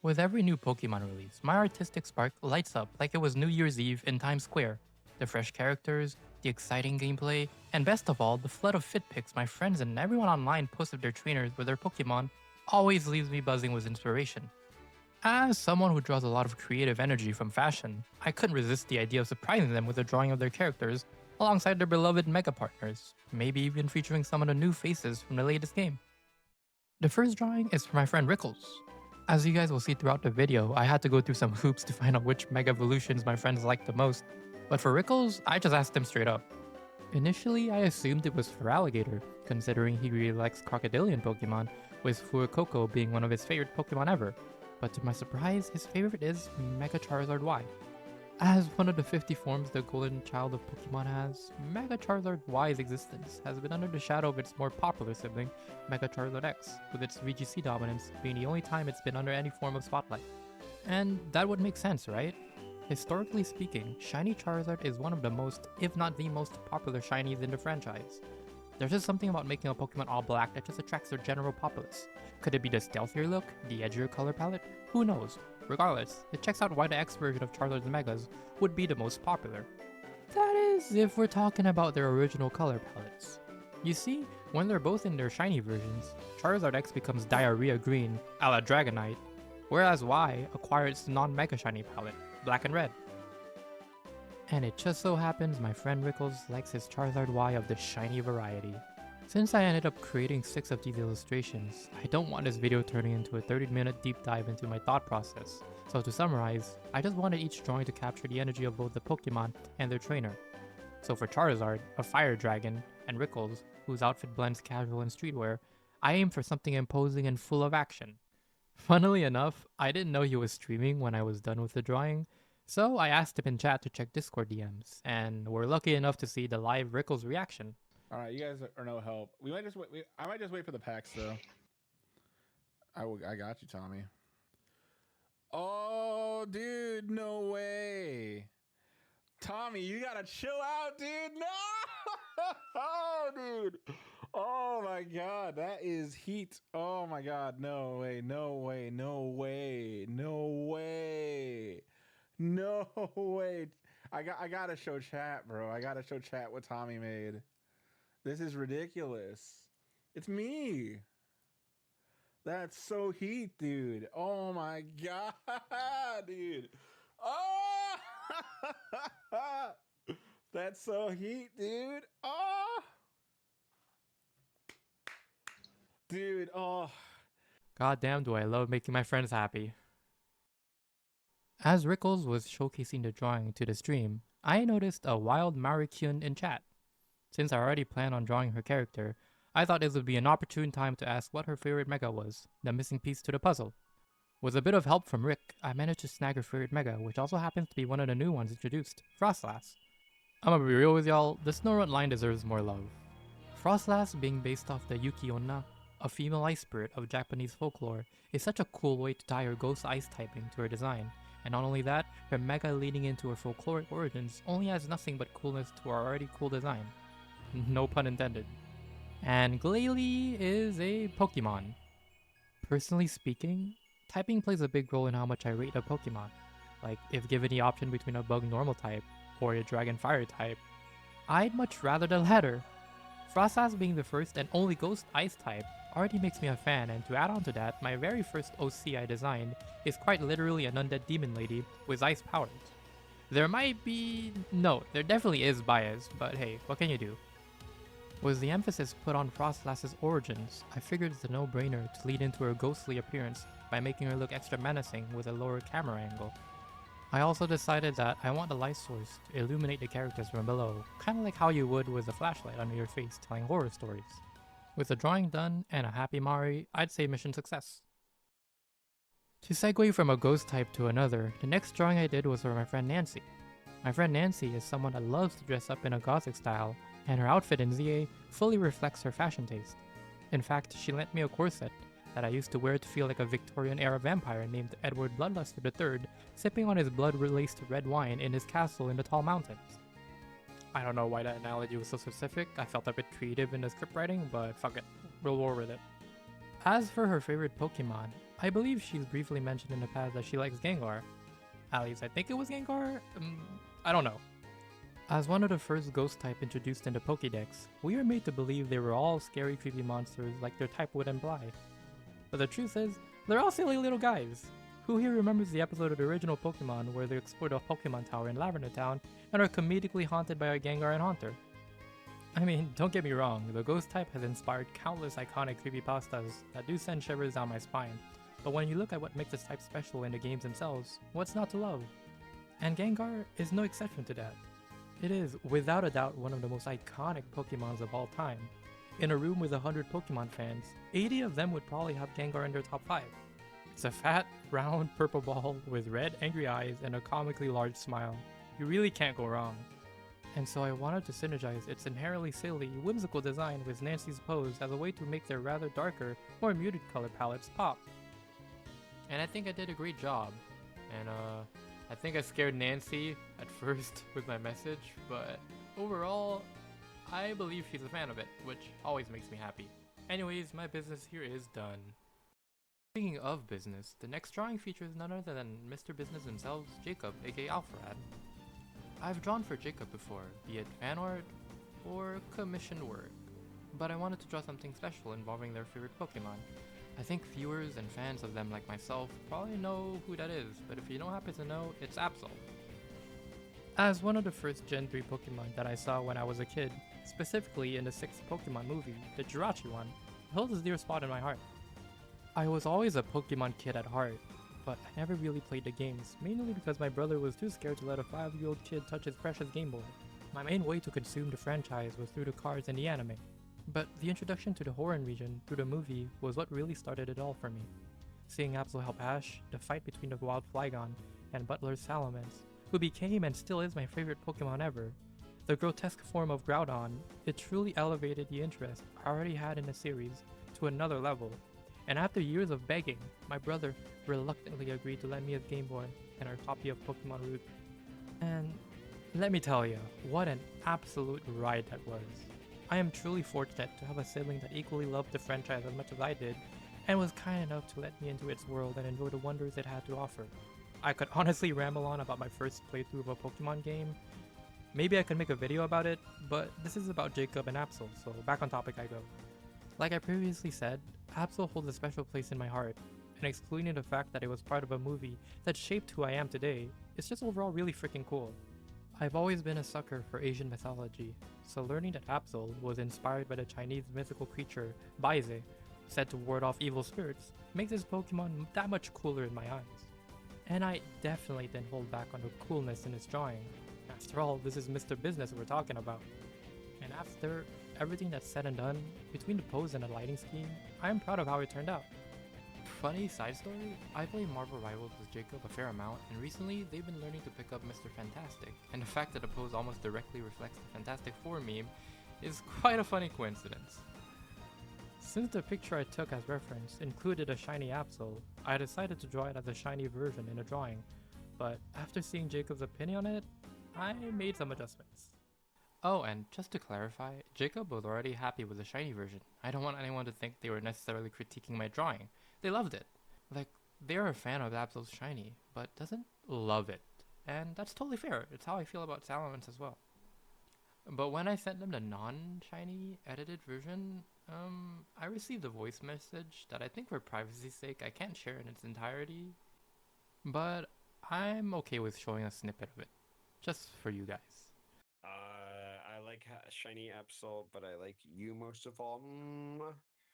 With every new Pokemon release, my artistic spark lights up like it was New Year's Eve in Times Square. The fresh characters, the exciting gameplay, and best of all, the flood of fit pics my friends and everyone online post of their trainers with their Pokemon always leaves me buzzing with inspiration. As someone who draws a lot of creative energy from fashion, I couldn't resist the idea of surprising them with a drawing of their characters alongside their beloved mega partners, maybe even featuring some of the new faces from the latest game. The first drawing is for my friend Rickles. As you guys will see throughout the video, I had to go through some hoops to find out which Mega Evolutions my friends liked the most, but for Rickles, I just asked him straight up. Initially, I assumed it was for Alligator, considering he really likes crocodilian Pokemon, with Fuecoco being one of his favorite Pokemon ever, but to my surprise, his favorite is Mega Charizard Y. As one of the 50 forms the golden child of Pokemon has, Mega Charizard Y's existence has been under the shadow of its more popular sibling, Mega Charizard X, with its VGC dominance being the only time it's been under any form of spotlight. And that would make sense, right? Historically speaking, Shiny Charizard is one of the most, if not the most popular shinies in the franchise. There's just something about making a Pokemon all black that just attracts their general populace. Could it be the stealthier look, the edgier color palette? Who knows? Regardless, it checks out why the X version of Charizard's Megas would be the most popular. That is, if we're talking about their original color palettes. You see, when they're both in their shiny versions, Charizard X becomes Diarrhea Green, a la Dragonite, whereas Y acquires the non-Mega Shiny palette, Black and Red. And it just so happens my friend Rickles likes his Charizard Y of the shiny variety. Since I ended up creating 6 of these illustrations, I don't want this video turning into a 30-minute deep dive into my thought process. So to summarize, I just wanted each drawing to capture the energy of both the Pokemon and their trainer. So for Charizard, a fire dragon, and Rickles, whose outfit blends casual and streetwear, I aimed for something imposing and full of action. Funnily enough, I didn't know he was streaming when I was done with the drawing, so I asked him in chat to check Discord DMs, and we're lucky enough to see the live Rickles reaction. All right, you guys are no help. We might just wait. I might just wait for the packs though. I got you, Tommy. Oh, dude, no way. Tommy, you gotta chill out, dude. No, oh, dude. Oh my God, that is heat. Oh my God, no way, no way, no way, no way, no way. I gotta show chat, bro. I gotta show chat what Tommy made. This is ridiculous. It's me. That's so heat, dude. Oh my God, dude. Oh, that's so heat, dude. Oh, dude. Oh, Goddamn, do I love making my friends happy. As Rickles was showcasing the drawing to the stream, I noticed a wild Marikyun in chat. Since I already planned on drawing her character, I thought this would be an opportune time to ask what her favorite Mega was, the missing piece to the puzzle. With a bit of help from Rick, I managed to snag her favorite Mega, which also happens to be one of the new ones introduced, Frostlass. I'ma be real with y'all, the Snow line deserves more love. Frostlass being based off the Yuki Onna, a female ice spirit of Japanese folklore, is such a cool way to tie her ghost ice typing to her design, and not only that, her Mega leading into her folkloric origins only adds nothing but coolness to our already cool design. No pun intended. And Glalie is a Pokemon. Personally speaking, typing plays a big role in how much I rate a Pokemon. Like, if given the option between a bug normal type or a dragon fire type, I'd much rather the latter. Frostlass being the first and only ghost ice type already makes me a fan, and to add on to that, my very first OC I designed is quite literally an undead demon lady with ice powers. There definitely is bias, but hey, what can you do? With the emphasis put on Frostlass's origins, I figured it's a no-brainer to lead into her ghostly appearance by making her look extra menacing with a lower camera angle. I also decided that I want the light source to illuminate the characters from below, kinda like how you would with a flashlight under your face telling horror stories. With the drawing done and a happy Mari, I'd say mission success. To segue from a ghost type to another, the next drawing I did was for my friend Nancy. My friend Nancy is someone that loves to dress up in a gothic style, and her outfit in ZA fully reflects her fashion taste. In fact, she lent me a corset that I used to wear to feel like a Victorian-era vampire named Edward Bloodluster III, sipping on his blood-laced red wine in his castle in the tall mountains. I don't know why that analogy was so specific. I felt a bit creative in the script writing, but fuck it, we'll roll with it. As for her favorite Pokemon, I believe she's briefly mentioned in the past that she likes Gengar. At least I think it was Gengar? I don't know. As one of the first ghost type introduced in the Pokédex, we are made to believe they were all scary creepy monsters like their type would imply. But the truth is, they're all silly little guys. Who here remembers the episode of the original Pokemon where they explored a Pokemon Tower in Lavender Town and are comedically haunted by a Gengar and Haunter? I mean, don't get me wrong, the ghost type has inspired countless iconic creepypastas that do send shivers down my spine, but when you look at what makes this type special in the games themselves, what's not to love? And Gengar is no exception to that. It is, without a doubt, one of the most iconic Pokemons of all time. In a room with 100 Pokemon fans, 80 of them would probably have Gengar in their top 5. It's a fat, round, purple ball with red, angry eyes and a comically large smile. You really can't go wrong. And so I wanted to synergize its inherently silly, whimsical design with Nancy's pose as a way to make their rather darker, more muted color palettes pop. And I think I did a great job. And I think I scared Nancy at first with my message, but overall, I believe she's a fan of it, which always makes me happy. Anyways, my business here is done. Speaking of business, the next drawing features none other than Mr. Business himself, Jacob, aka Alpharad. I've drawn for Jacob before, be it fan art or commissioned work, but I wanted to draw something special involving their favorite Pokemon. I think viewers and fans of them like myself probably know who that is, but if you don't happen to know, it's Absol. As one of the first Gen 3 Pokemon that I saw when I was a kid, specifically in the 6th Pokemon movie, the Jirachi one, holds a dear spot in my heart. I was always a Pokemon kid at heart, but I never really played the games, mainly because my brother was too scared to let a 5-year-old kid touch his precious Game Boy. My main way to consume the franchise was through the cards and the anime. But the introduction to the Hoenn region through the movie was what really started it all for me. Seeing Absol help Ash, the fight between the wild Flygon and Butler Salamence, who became and still is my favorite Pokemon ever, the grotesque form of Groudon, it truly elevated the interest I already had in the series to another level. And after years of begging, my brother reluctantly agreed to lend me his Game Boy and our copy of Pokemon Root. And let me tell you, what an absolute ride that was. I am truly fortunate to have a sibling that equally loved the franchise as much as I did, and was kind enough to let me into its world and enjoy the wonders it had to offer. I could honestly ramble on about my first playthrough of a Pokemon game. Maybe I could make a video about it, but this is about Jacob and Absol, so back on topic I go. Like I previously said, Absol holds a special place in my heart, and excluding the fact that it was part of a movie that shaped who I am today, it's just overall really freaking cool. I've always been a sucker for Asian mythology, so learning that Absol was inspired by the Chinese mythical creature Baize, said to ward off evil spirits, makes this Pokemon that much cooler in my eyes. And I definitely didn't hold back on the coolness in its drawing. After all, this is Mr. Business we're talking about. And after everything that's said and done, between the pose and the lighting scheme, I am proud of how it turned out. Funny side story, I play Marvel Rivals with Jacob a fair amount, and recently they've been learning to pick up Mr. Fantastic, and the fact that the pose almost directly reflects the Fantastic Four meme is quite a funny coincidence. Since the picture I took as reference included a shiny Absol, I decided to draw it as a shiny version in a drawing, but after seeing Jacob's opinion on it, I made some adjustments. Oh, and just to clarify, Jacob was already happy with the shiny version. I don't want anyone to think they were necessarily critiquing my drawing. They loved it. Like, they're a fan of Absol's shiny, but doesn't love it. And that's totally fair. It's how I feel about Salamence as well. But when I sent them the non-shiny edited version, I received a voice message that I think for privacy's sake I can't share in its entirety. But I'm okay with showing a snippet of it. Just for you guys. I like shiny Absol, but I like you most of all.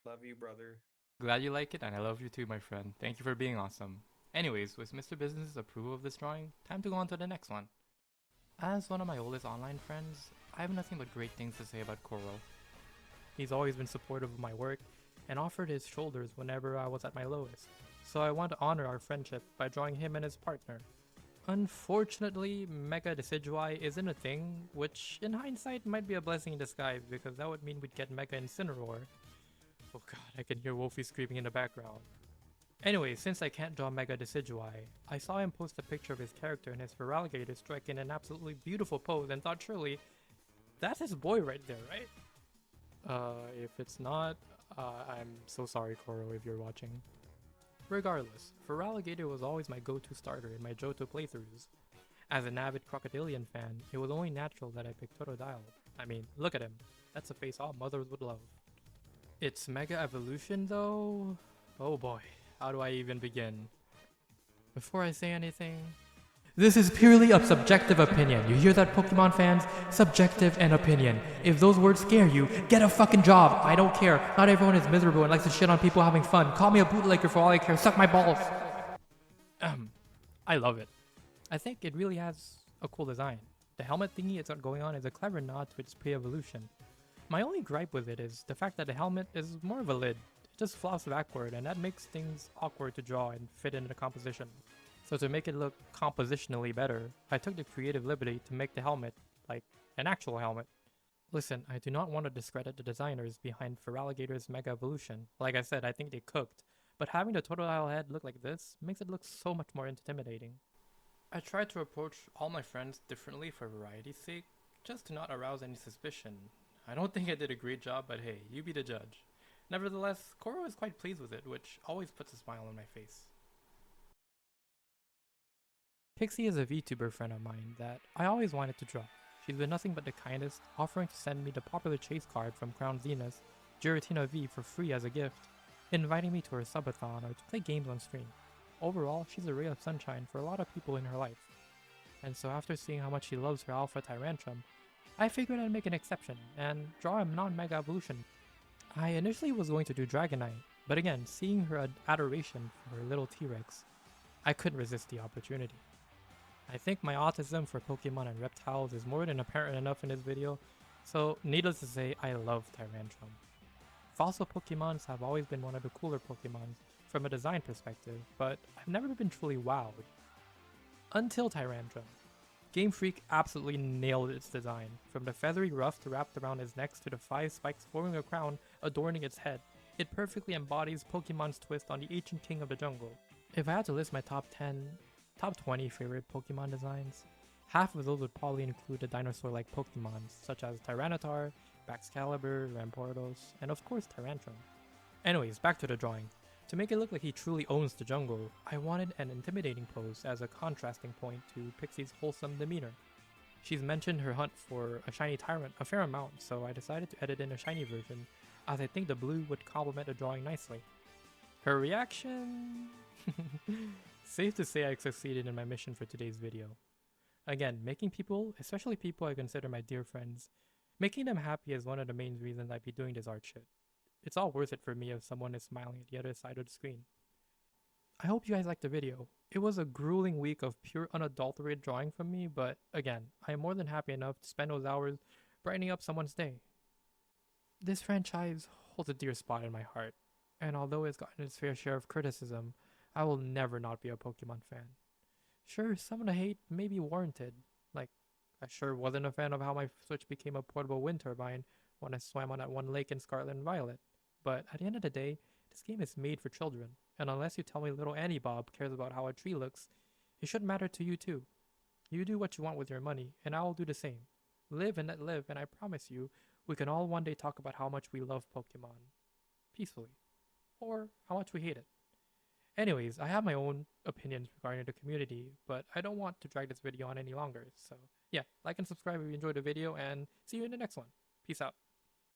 Love you, brother. Glad you like it, and I love you too, my friend. Thank you for being awesome. Anyways, with Mr. Business's approval of this drawing, time to go on to the next one. As one of my oldest online friends, I have nothing but great things to say about Koro. He's always been supportive of my work, and offered his shoulders whenever I was at my lowest, so I want to honor our friendship by drawing him and his partner. Unfortunately, Mega Decidueye isn't a thing, which in hindsight might be a blessing in disguise because that would mean we'd get Mega Incineroar. Oh god, I can hear Wolfie screaming in the background. Anyway, since I can't draw Mega Decidueye, I saw him post a picture of his character and his Feraligatr striking an absolutely beautiful pose and thought surely, that's his boy right there, right? If it's not, I'm so sorry Koro if you're watching. Regardless, Feraligatr was always my go-to starter in my Johto playthroughs. As an avid Crocodilian fan, it was only natural that I picked Totodile. I mean, look at him. That's a face all mothers would love. Its Mega Evolution though? Oh boy, how do I even begin? Before I say anything, this is purely a subjective opinion. You hear that, Pokemon fans? Subjective and opinion. If those words scare you, get a fucking job. I don't care. Not everyone is miserable and likes to shit on people having fun. Call me a bootlegger for all I care. Suck my balls. I love it. I think it really has a cool design. The helmet thingy it's got going on is a clever nod to its pre-evolution. My only gripe with it is the fact that the helmet is more of a lid. It just flops backward and that makes things awkward to draw and fit into the composition. So to make it look compositionally better, I took the creative liberty to make the helmet like an actual helmet. Listen, I do not want to discredit the designers behind Feraligatr's Mega Evolution. Like I said, I think they cooked, but having the Totodile head look like this makes it look so much more intimidating. I tried to approach all my friends differently for variety's sake, just to not arouse any suspicion. I don't think I did a great job, but hey, you be the judge. Nevertheless, Koro is quite pleased with it, which always puts a smile on my face. Pixie is a VTuber friend of mine that I always wanted to draw. She's been nothing but the kindest, offering to send me the popular chase card from Crown Zenith, Giratina V, for free as a gift, inviting me to her subathon or to play games on stream. Overall, she's a ray of sunshine for a lot of people in her life. And so after seeing how much she loves her Alpha Tyrantrum, I figured I'd make an exception and draw a non-Mega Evolution. I initially was going to do Dragonite, but again, seeing her adoration for her little T-Rex, I couldn't resist the opportunity. I think my autism for Pokemon and reptiles is more than apparent enough in this video, so needless to say, I love Tyrantrum. Fossil Pokemons have always been one of the cooler Pokemons from a design perspective, but I've never been truly wowed. Until Tyrantrum. Game Freak absolutely nailed its design, from the feathery ruff wrapped around its neck to the 5 spikes forming a crown adorning its head. It perfectly embodies Pokemon's twist on the ancient king of the jungle. If I had to list my top 20 favorite Pokemon designs, half of those would probably include the dinosaur-like Pokemons, such as Tyranitar, Baxcalibur, Rampardos, and of course Tyrantrum. Anyways, back to the drawing. To make it look like he truly owns the jungle, I wanted an intimidating pose as a contrasting point to Pixie's wholesome demeanor. She's mentioned her hunt for a shiny tyrant a fair amount, so I decided to edit in a shiny version, as I think the blue would complement the drawing nicely. Her reaction? Safe to say I succeeded in my mission for today's video. Again, making people, especially people I consider my dear friends, making them happy is one of the main reasons I'd be doing this art shit. It's all worth it for me if someone is smiling at the other side of the screen. I hope you guys liked the video. It was a grueling week of pure unadulterated drawing from me, but again, I am more than happy enough to spend those hours brightening up someone's day. This franchise holds a dear spot in my heart, and although it's gotten its fair share of criticism, I will never not be a Pokemon fan. Sure, some of the hate may be warranted, like I sure wasn't a fan of how my Switch became a portable wind turbine when I swam on that one lake in Scarlet and Violet. But at the end of the day, this game is made for children, and unless you tell me little Annie Bob cares about how a tree looks, it shouldn't matter to you too. You do what you want with your money, and I will do the same. Live and let live, and I promise you, we can all one day talk about how much we love Pokemon. Peacefully. Or how much we hate it. Anyways, I have my own opinions regarding the community, but I don't want to drag this video on any longer, so yeah, like and subscribe if you enjoyed the video, and see you in the next one. Peace out.